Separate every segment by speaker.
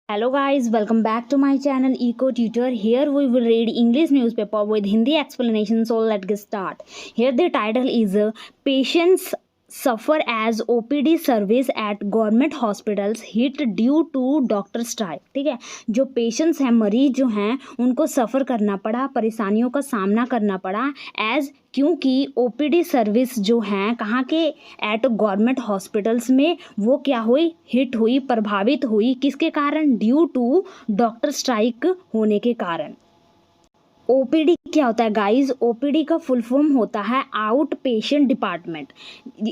Speaker 1: Hello guys, welcome back to my channel Eco Tutor. Here we will read English newspaper with Hindi explanation. So let's get start. Here the title is Patients suffer as OPD service at government hospitals hit due to doctor strike. ठीक है, जो patients हैं, मरीज जो हैं, उनको सफ़र करना पड़ा, परेशानियों का सामना करना पड़ा एज क्योंकि ओपीडी सर्विस जो हैं कहाँ के एट गवर्नमेंट हॉस्पिटल्स में वो क्या हुई, हिट हुई, प्रभावित हुई। किसके कारण? ड्यू टू डॉक्टर स्ट्राइक होने के कारण। ओपीडी क्या होता है गाइस? ओपीडी का फुल फॉर्म होता है आउट पेशेंट डिपार्टमेंट।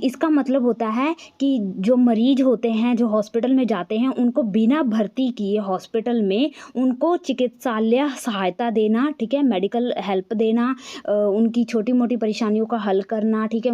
Speaker 1: इसका मतलब होता है कि जो मरीज होते हैं, जो हॉस्पिटल में जाते हैं, उनको बिना भर्ती किए हॉस्पिटल में उनको चिकित्सालय सहायता देना, ठीक है, मेडिकल हेल्प देना, उनकी छोटी मोटी परेशानियों का हल करना, ठीक है,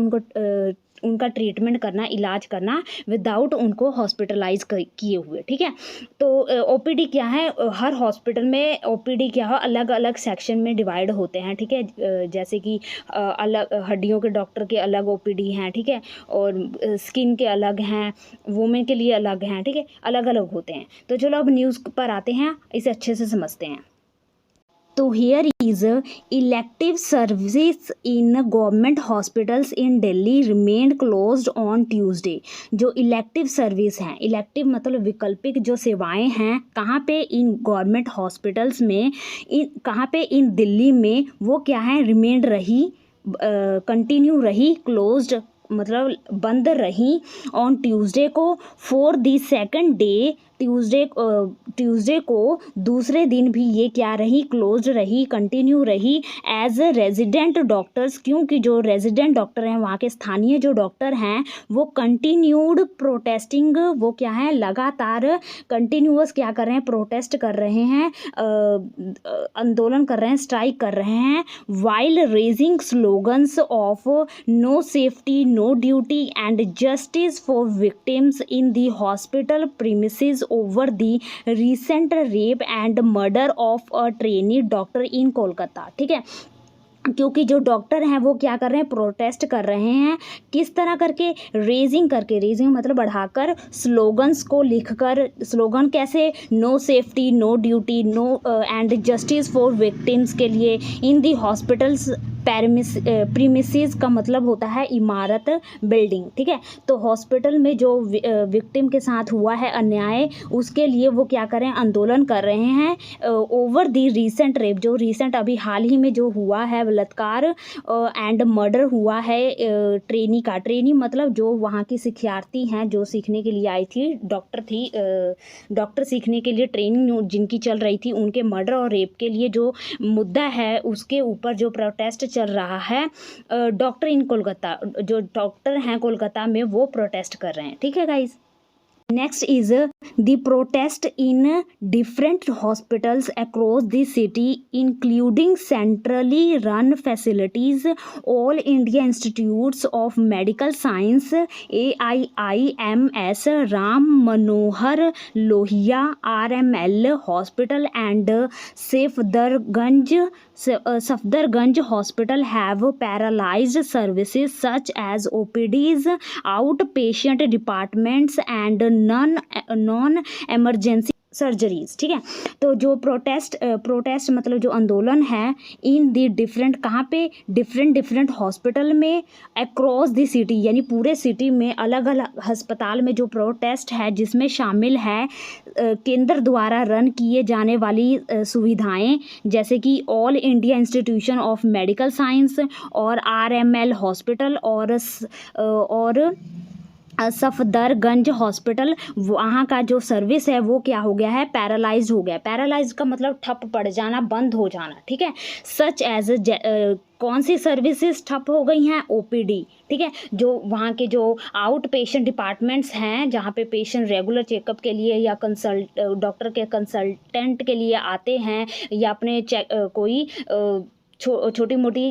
Speaker 1: उनका ट्रीटमेंट करना, इलाज करना विदाउट उनको हॉस्पिटलाइज किए हुए। ठीक है, तो ओपीडी क्या है? हर हॉस्पिटल में ओपीडी क्या है, अलग अलग सेक्शन में डिवाइड होते हैं। ठीक है, जैसे कि अलग हड्डियों के डॉक्टर के अलग ओपीडी हैं, ठीक है, और स्किन के अलग हैं, वुमेन के लिए अलग हैं, ठीक है, अलग अलग होते हैं। तो चलो अब न्यूज़ पर आते हैं, इसे अच्छे से समझते हैं। तो here is elective services in government hospitals in Delhi remained closed on Tuesday. जो इलेक्टिव सर्विस हैं, इलेक्टिव मतलब विकल्पिक जो सेवाएं हैं, कहाँ पे? इन गवर्नमेंट हॉस्पिटल्स में, कहाँ पे? इन दिल्ली में। वो क्या है? रिमेन्ड रही, कंटिन्यू रही, क्लोज्ड मतलब बंद रही ऑन ट्यूसडे को, for the second day. Tuesday को दूसरे दिन भी ये क्या रही? क्लोज रही, कंटिन्यू रही एज रेजिडेंट डॉक्टर्स। क्योंकि जो रेजिडेंट डॉक्टर हैं, वहाँ के स्थानीय जो डॉक्टर हैं, वो कंटिन्यूड प्रोटेस्टिंग, वो क्या है? लगातार कंटिन्यूअस क्या कर रहे हैं? प्रोटेस्ट कर रहे हैं, आंदोलन कर रहे हैं, स्ट्राइक कर रहे हैं, while raising slogans of no safety, no duty and justice for victims in the hospital premises over the recent rape and murder of a trainee doctor in Kolkata. ठीक है, क्योंकि जो डॉक्टर हैं वो क्या कर रहे हैं? प्रोटेस्ट कर रहे हैं। किस तरह करके? रेजिंग करके, रेजिंग मतलब बढ़ाकर, स्लोगन्स को लिखकर। स्लोगन कैसे? No safety, no duty, no and justice for victims के लिए इन दी हॉस्पिटल्स प्रीमिसेस का मतलब होता है इमारत, बिल्डिंग। ठीक है, तो हॉस्पिटल में जो विक्टिम के साथ हुआ है अन्याय, उसके लिए वो क्या करें? आंदोलन कर रहे हैं ओवर दी रीसेंट रेप, जो रीसेंट अभी हाल ही में जो हुआ है बलात्कार एंड मर्डर हुआ है ट्रेनी का। ट्रेनी मतलब जो वहाँ की शिक्षार्थी हैं, जो सीखने के लिए आई थी, डॉक्टर थी, डॉक्टर सीखने के लिए ट्रेनिंग जिनकी चल रही थी, उनके मर्डर और रेप के लिए जो मुद्दा है, उसके ऊपर जो प्रोटेस्ट चल रहा है, डॉक्टर इन कोलकाता, जो डॉक्टर हैं कोलकाता में, वो प्रोटेस्ट कर रहे हैं। ठीक है guys, next is the protest in different hospitals across the city including centrally run facilities, all India Institutes of Medical Science AIIMS, Ram Manohar Lohia RML Hospital and Safdarganj Hospital have paralyzed services such as OPDs, outpatient departments and non emergency surgeries. ठीक है, तो जो protest मतलब जो आंदोलन है, इन the different, कहाँ पे? डिफरेंट हॉस्पिटल में, अक्रॉस दी सिटी यानी पूरे सिटी में, अलग अलग अस्पताल में जो प्रोटेस्ट है, जिसमें शामिल है केंद्र द्वारा रन किए जाने वाली सुविधाएं, जैसे कि all India institution of medical science और RML हॉस्पिटल और सफदरगंज हॉस्पिटल। वहाँ का जो सर्विस है वो क्या हो गया है? पैरालाइज हो गया। पैरालाइज का मतलब ठप पड़ जाना, बंद हो जाना। ठीक है, सच एज कौन सी सर्विसेज ठप हो गई हैं? ओपीडी। ठीक है, जो वहाँ के जो आउट पेशेंट डिपार्टमेंट्स हैं, जहाँ पे पेशेंट रेगुलर चेकअप के लिए या डॉक्टर के कंसल्टेंट के लिए आते हैं, या अपने कोई छोटी मोटी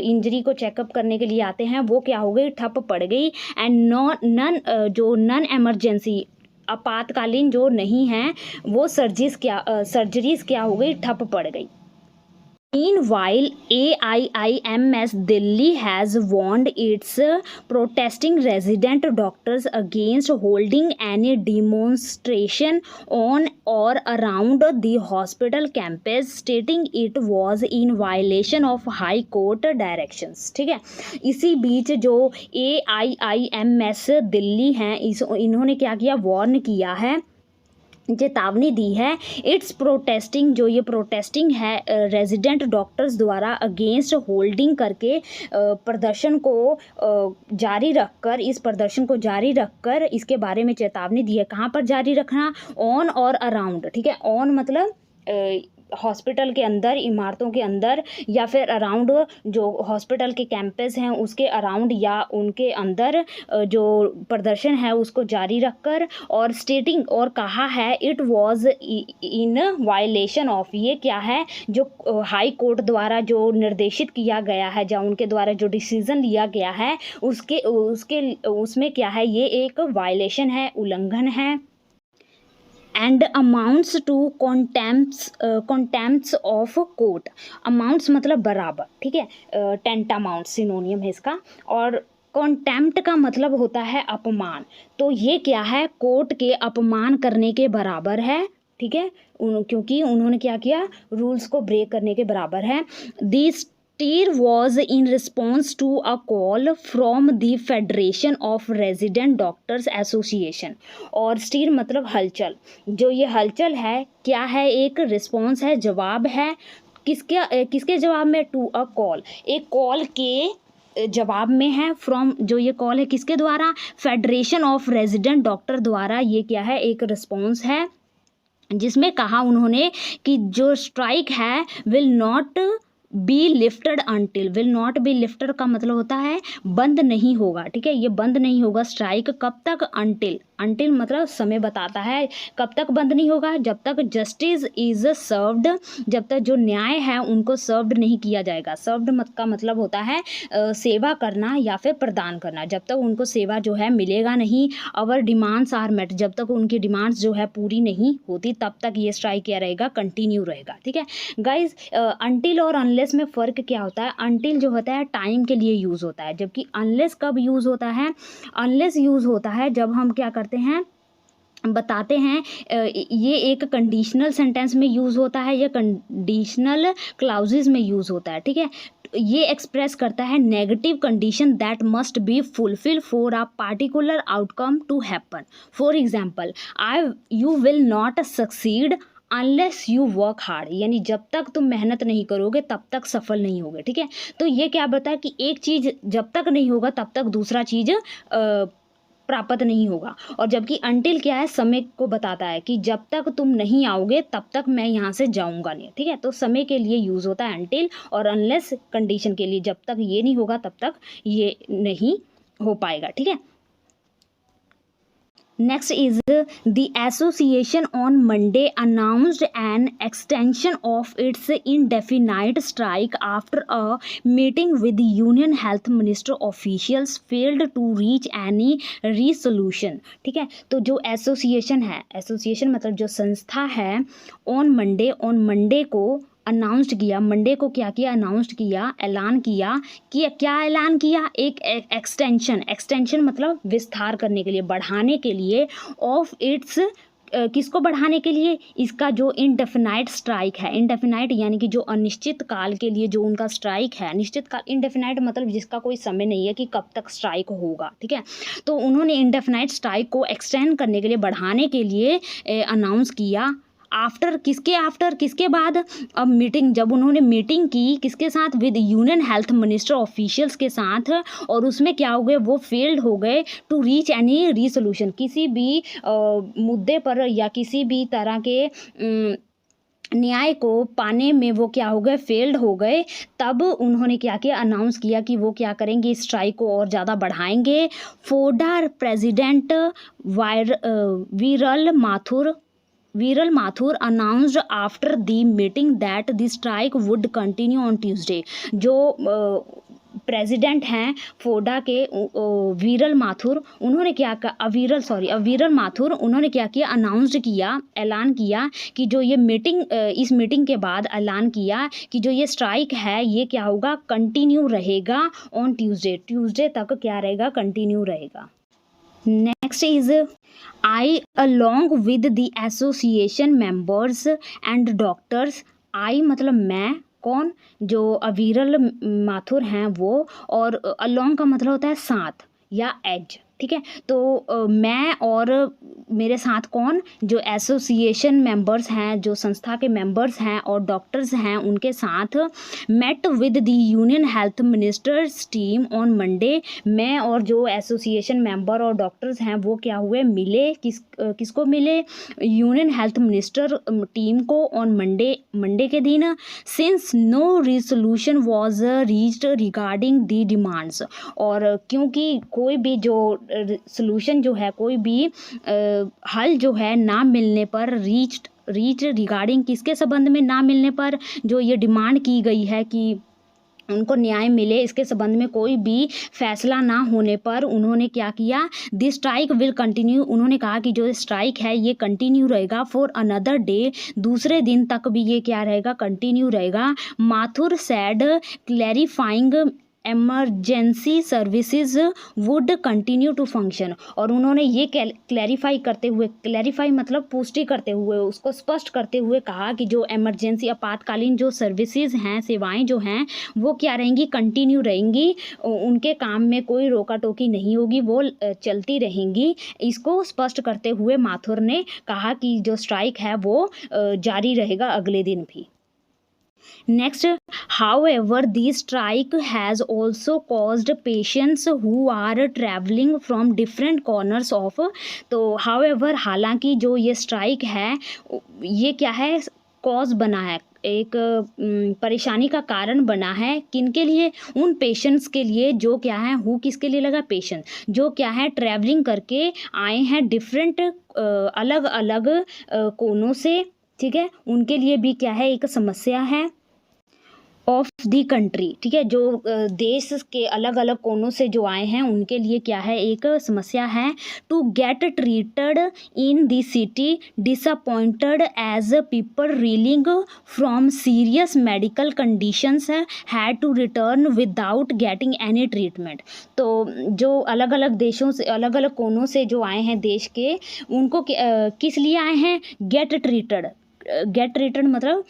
Speaker 1: इंजरी को चेकअप करने के लिए आते हैं, वो क्या हो गई? ठप पड़ गई। एंड नन एमरजेंसी, आपातकालीन जो नहीं हैं, वो सर्जरीज क्या हो गई? ठप पड़ गई। Meanwhile, AIIMS Delhi has warned its protesting resident doctors against holding any demonstration on or around the hospital campus, stating it was in violation of High Court directions. ठीक है, इसी बीच जो AIIMS दिल्ली हैं इन्होंने क्या किया, वार्न किया है, चेतावनी दी है इट्स प्रोटेस्टिंग, जो ये प्रोटेस्टिंग है रेजिडेंट डॉक्टर्स द्वारा अगेंस्ट होल्डिंग करके प्रदर्शन को जारी रखकर, इस प्रदर्शन को जारी रखकर इसके बारे में चेतावनी दी है। कहाँ पर जारी रखना, ऑन और अराउंड। ठीक है, ऑन मतलब हॉस्पिटल के अंदर, इमारतों के अंदर, या फिर अराउंड जो हॉस्पिटल के कैंपस हैं उसके अराउंड या उनके अंदर जो प्रदर्शन है उसको जारी रखकर, और स्टेटिंग, और कहा है it was in violation of, ये क्या है, जो हाई कोर्ट द्वारा जो निर्देशित किया गया है, या उनके द्वारा जो डिसीजन लिया गया है उसमें क्या है, ये एक वायलेशन है, उल्लंघन है। And amounts to contempts of court. Amounts मतलब बराबर, ठीक है, टेंटामाउंट सिनोनियम है इसका, और कॉन्टेम्प्ट का मतलब होता है अपमान। तो ये क्या है, कोर्ट के अपमान करने के बराबर है। ठीक है, क्योंकि उन्होंने क्या किया, रूल्स को ब्रेक करने के बराबर है। This Steer was in response to a call from the Federation of Resident Doctors Association। और स्टीर मतलब हलचल, जो ये हलचल है क्या है, एक रिस्पॉन्स है, जवाब है, किसके जवाब में, टू अ कॉल, एक कॉल के जवाब में है, फ्रॉम, जो ये कॉल है किसके द्वारा, फेडरेशन ऑफ रेजिडेंट डॉक्टर द्वारा, ये क्या है, एक रिस्पॉन्स है, जिसमें कहा उन्होंने कि जो स्ट्राइक है will not be lifted until, will not be lifted का मतलब होता है बंद नहीं होगा। ठीक है, ये बंद नहीं होगा स्ट्राइक, कब तक, अंटिल, अंटिल मतलब समय बताता है, कब तक बंद नहीं होगा, जब तक जस्टिस इज सर्व्ड, जब तक जो न्याय है उनको सर्व्ड नहीं किया जाएगा। सर्व्ड का मतलब होता है सेवा करना या फिर प्रदान करना, जब तक उनको सेवा जो है मिलेगा नहीं, अवर डिमांड्स आर मेट, जब तक उनकी डिमांड्स जो है पूरी नहीं होती तब तक ये स्ट्राइक क्या रहेगा, कंटिन्यू रहेगा। ठीक है गाइज, अंटिल और अनलेस में फ़र्क क्या होता है, अंटिल जो होता है टाइम के लिए यूज़ होता है, जबकि अनलेस कब यूज़ होता है, अनलेस यूज़ होता है जब हम क्या करते हैं, बताते हैं, ये एक कंडीशनल सेंटेंस में यूज़ होता है या कंडीशनल क्लाउजेज में यूज़ होता है। ठीक है, ये एक्सप्रेस करता है negative condition that must be fulfil for a particular outcome to happen. For example, you will not succeed unless you work hard, यानी जब तक तुम मेहनत नहीं करोगे तब तक सफल नहीं होगे। ठीक है, तो ये क्या बताया कि एक चीज़ जब तक नहीं होगा तब तक दूसरा चीज़ प्राप्त नहीं होगा, और जबकि अंटिल क्या है, समय को बताता है कि जब तक तुम नहीं आओगे तब तक मैं यहाँ से जाऊँगा नहीं। ठीक है, तो समय के लिए यूज़ होता है अंटिल, और अनलेस कंडीशन के लिए, जब तक ये नहीं होगा तब तक ये नहीं हो पाएगा। ठीक है, Next is the association on Monday announced an extension of its indefinite strike after a meeting with the Union Health Minister officials failed to reach any resolution। ठीक है, तो जो एसोसिएशन है, एसोसिएशन मतलब जो संस्था है, ऑन मंडे को अनाउंस्ड किया, मंडे को क्या किया, अनाउंस्ड किया, ऐलान किया कि क्या ऐलान किया, एक एक्सटेंशन मतलब विस्तार करने के लिए, बढ़ाने के लिए, ऑफ इट्स, किसको बढ़ाने के लिए, इसका जो इनडेफिनाइट स्ट्राइक है, इनडेफिनाइट यानी कि जो अनिश्चित काल के लिए जो उनका स्ट्राइक है, अनिश्चित काल, इनडेफिनाइट मतलब जिसका कोई समय नहीं है कि कब तक स्ट्राइक होगा। ठीक है, तो उन्होंने इनडेफिनाइट स्ट्राइक को एक्सटेंड करने के लिए, बढ़ाने के लिए अनाउंस किया। आफ्टर, किसके बाद, अब मीटिंग, जब उन्होंने मीटिंग की किसके साथ, with union health minister officials के साथ, और उसमें क्या हो गए, वो फेल्ड हो गए टू रीच एनी रीसोल्यूशन, किसी भी मुद्दे पर या किसी भी तरह के न्याय को पाने में वो क्या हो गए, फेल्ड हो गए। तब उन्होंने क्या किया, अनाउंस किया कि वो क्या करेंगे, स्ट्राइक को और ज़्यादा बढ़ाएंगे। फोडा president Viral Mathur announced after the meeting that the strike would continue on Tuesday। जो प्रेसिडेंट हैं फोडा के वीरल माथुर, उन्होंने क्या अविरल माथुर, उन्होंने क्या किया, अनाउंस्ड किया, ऐलान किया कि जो ये मीटिंग इस मीटिंग के बाद ऐलान किया कि जो ये स्ट्राइक है ये क्या होगा, कंटिन्यू रहेगा ऑन ट्यूसडे तक क्या रहेगा, कंटिन्यू रहेगा। Next is I along with the association members and doctors. I मतलब मैं, कौन, जो अविरल माथुर हैं वो, और अलोंग का मतलब होता है साथ या एज, ठीक है। तो मैं और मेरे साथ कौन, जो एसोसिएशन मेंबर्स हैं, जो संस्था के मेंबर्स हैं और डॉक्टर्स हैं, उनके साथ met with the union health ministers team on Monday. मैं और जो एसोसिएशन मेंबर और डॉक्टर्स हैं वो क्या हुए, मिले, किसको मिले, यूनियन हेल्थ मिनिस्टर टीम को ऑन मंडे के दिन। Since no resolution was reached regarding the demands, और क्योंकि कोई भी जो सोल्यूशन जो है, कोई भी हल जो है ना मिलने पर, रीच रिगार्डिंग किसके संबंध में, ना मिलने पर, जो ये डिमांड की गई है कि उनको न्याय मिले, इसके संबंध में कोई भी फैसला ना होने पर उन्होंने क्या किया, दिस स्ट्राइक विल कंटिन्यू, उन्होंने कहा कि जो स्ट्राइक है ये कंटिन्यू रहेगा फॉर अनदर डे, दूसरे दिन तक भी ये क्या रहेगा, कंटिन्यू रहेगा। Mathur said clarifying emergency services would continue to function, और उन्होंने ये क्लैरिफाई मतलब पुष्टि करते हुए, उसको स्पष्ट करते हुए कहा कि जो एमरजेंसी आपातकालीन जो सर्विसेज हैं, सेवाएं जो हैं, वो क्या रहेंगी, कंटिन्यू रहेंगी, उनके काम में कोई रोका टोकी नहीं होगी, वो चलती रहेंगी। इसको स्पष्ट करते हुए माथुर ने कहा कि जो स्ट्राइक है वो जारी रहेगा अगले दिन भी। Next, however, the strike has also caused patients who are traveling from different corners of, तो however हालांकि जो ये स्ट्राइक है ये क्या है, कॉज बना है, एक परेशानी का कारण बना है, किनके लिए, उन पेशेंट्स के लिए जो क्या है, हु किसके लिए लगा, पेशेंट जो क्या है ट्रैवलिंग करके आए हैं डिफरेंट अलग अलग कोनों से, ठीक है, उनके लिए भी क्या है, एक समस्या है ऑफ दी कंट्री, ठीक है, जो देश के अलग अलग कोनों से जो आए हैं उनके लिए क्या है, एक समस्या है। To get treated in the city disappointed as people reeling from serious medical conditions had to return without getting any treatment. तो जो अलग अलग देशों से, अलग अलग कोनों से जो आए हैं देश के, उनको किस लिए आए हैं, गेट ट्रीटेड मतलब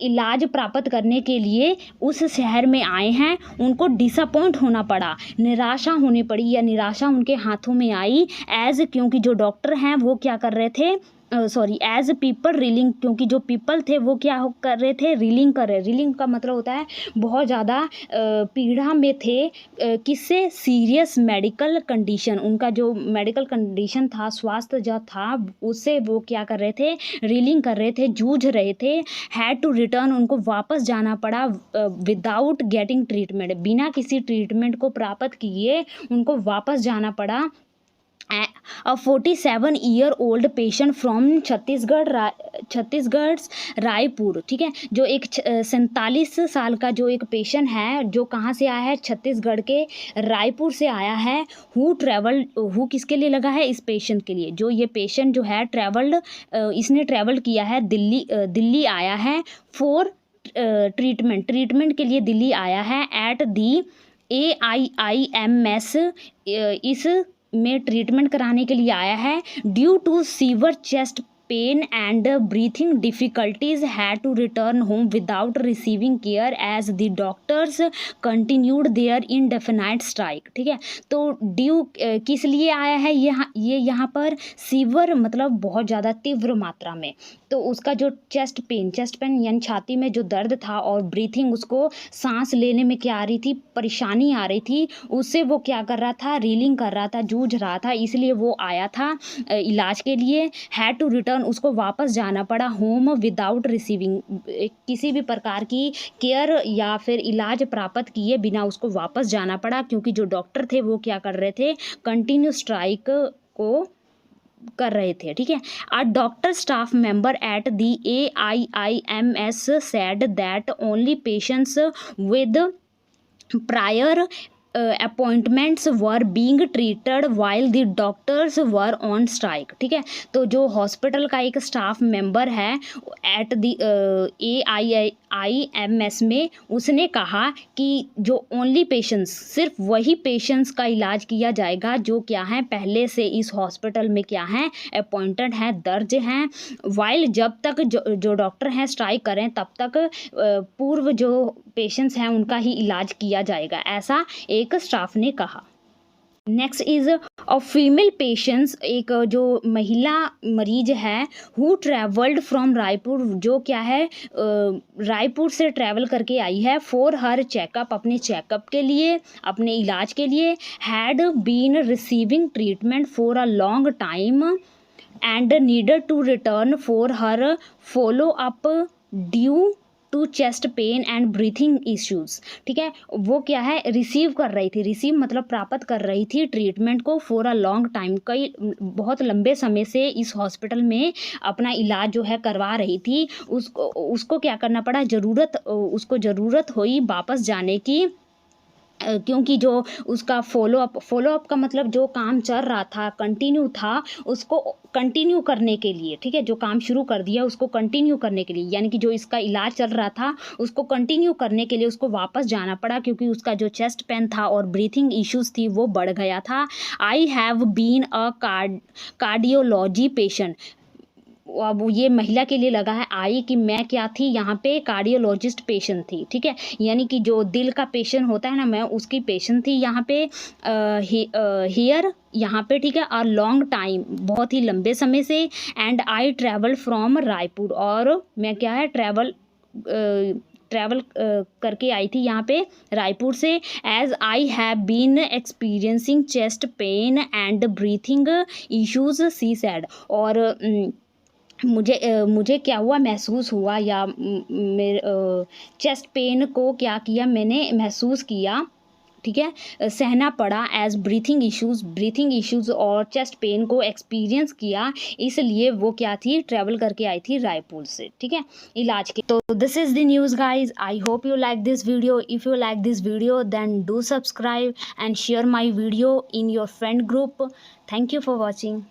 Speaker 1: इलाज प्राप्त करने के लिए उस शहर में आए हैं, उनको डिसअपॉइंट होना पड़ा, निराशा होनी पड़ी, या निराशा उनके हाथों में आई एज, क्योंकि जो डॉक्टर हैं वो क्या कर रहे थे, एज पीपल रीलिंग, क्योंकि जो पीपल थे वो क्या कर रहे थे, रीलिंग कर रहे, रीलिंग का मतलब होता है बहुत ज़्यादा पीड़ा में थे, किससे, सीरियस मेडिकल कंडीशन, उनका जो मेडिकल कंडीशन था, स्वास्थ्य जो था, उससे वो क्या कर रहे थे, रीलिंग कर रहे थे, जूझ रहे थे। हैड टू रिटर्न, उनको वापस जाना पड़ा, विदाउट गेटिंग ट्रीटमेंट, बिना किसी ट्रीटमेंट को प्राप्त किए उनको वापस जाना पड़ा। A 47-year-old patient from Chhattisgarh Raipur, ठीक है, जो एक 47 साल का जो एक पेशेंट है, जो कहाँ से आया है, छत्तीसगढ़ के रायपुर से आया है। हु किसके लिए लगा है, इस पेशेंट के लिए, जो ये पेशेंट जो है इसने ट्रैवल किया है, दिल्ली आया है फॉर ट्रीटमेंट के लिए दिल्ली आया है, एट दी AIIMS, इस में ट्रीटमेंट कराने के लिए आया है। Due to severe chest pain and breathing difficulties had to return home without receiving care as the doctors continued their indefinite strike, ठीक है। तो ड्यू किस लिए आया है, ये यहाँ पर सीवर मतलब बहुत ज़्यादा तीव्र मात्रा में, तो उसका जो चेस्ट पेन यानी छाती में जो दर्द था, और ब्रीथिंग, उसको सांस लेने में क्या आ रही थी, परेशानी आ रही थी, उससे वो क्या कर रहा था, रीलिंग कर रहा था, जूझ रहा था, इसलिए वो आया था इलाज के लिए। हैड टू रिटर्न, उसको वापस जाना पड़ा होम विदाउट रिसीविंग, किसी भी प्रकार की केयर या फिर इलाज प्राप्त किए बिना उसको वापस जाना पड़ा, क्योंकि जो डॉक्टर थे वो क्या कर रहे थे, कंटिन्यू स्ट्राइक को कर रहे थे, ठीक है। A doctor staff member at the AIIMS said that only patients with prior appointments were being treated while the doctors were on strike. ठीक है, तो जो हॉस्पिटल का एक स्टाफ मेंबर है एट द AIIMS में, उसने कहा कि जो ओनली पेशेंट्स, सिर्फ वही पेशेंट्स का इलाज किया जाएगा जो क्या है पहले से इस हॉस्पिटल में क्या है अपॉइंटेड हैं, दर्ज हैं, वाइल जब तक जो डॉक्टर हैं स्ट्राइक करें तब तक पूर्व जो पेशेंट्स हैं उनका ही इलाज किया जाएगा, ऐसा एक स्टाफ ने कहा। Next is a female patients, एक जो महिला मरीज है, हु ट्रेवल्ड फ्रॉम रायपुर, जो क्या है रायपुर से ट्रैवल करके आई है, फॉर हर चेकअप, अपने चेकअप के लिए, अपने इलाज के लिए, had been receiving treatment for a long time and needed to return for her follow up due to chest pain and breathing issues. ठीक है, वो क्या है रिसीव कर रही थी, रिसीव मतलब प्राप्त कर रही थी ट्रीटमेंट को फॉर अ लॉन्ग टाइम, कई बहुत लंबे समय से इस हॉस्पिटल में अपना इलाज जो है करवा रही थी। उसको क्या करना पड़ा, उसको ज़रूरत हुई वापस जाने की, क्योंकि जो उसका फॉलोअप का मतलब जो काम चल रहा था, कंटिन्यू था, उसको कंटिन्यू करने के लिए, ठीक है, जो काम शुरू कर दिया उसको कंटिन्यू करने के लिए, यानी कि जो इसका इलाज चल रहा था उसको कंटिन्यू करने के लिए उसको वापस जाना पड़ा, क्योंकि उसका जो चेस्ट पेन था और ब्रीथिंग इश्यूज थी वो बढ़ गया था। I have been a cardiology patient, अब ये महिला के लिए लगा है आई कि मैं क्या थी यहाँ पे कार्डियोलॉजिस्ट पेशेंट थी। ठीक है, यानी कि जो दिल का पेशेंट होता है ना, मैं उसकी पेशेंट थी यहाँ पे हियर यहाँ पे। ठीक है, और लॉन्ग टाइम, बहुत ही लंबे समय से, and I travel from Raipur, और मैं क्या है ट्रैवल करके आई थी यहाँ पे रायपुर से, as I have been experiencing chest pain and breathing issues, she said, और मुझे क्या हुआ, महसूस हुआ, या मेरे चेस्ट पेन को क्या किया, मैंने महसूस किया, ठीक है, सहना पड़ा, एज ब्रीथिंग इश्यूज़ और चेस्ट पेन को एक्सपीरियंस किया, इसलिए वो क्या थी ट्रैवल करके आई थी रायपुर से। ठीक है, इलाज के। तो this is the news guys, I hope you like this video. If you like this video then do subscribe and share my video in your friend group. Thank you for watching.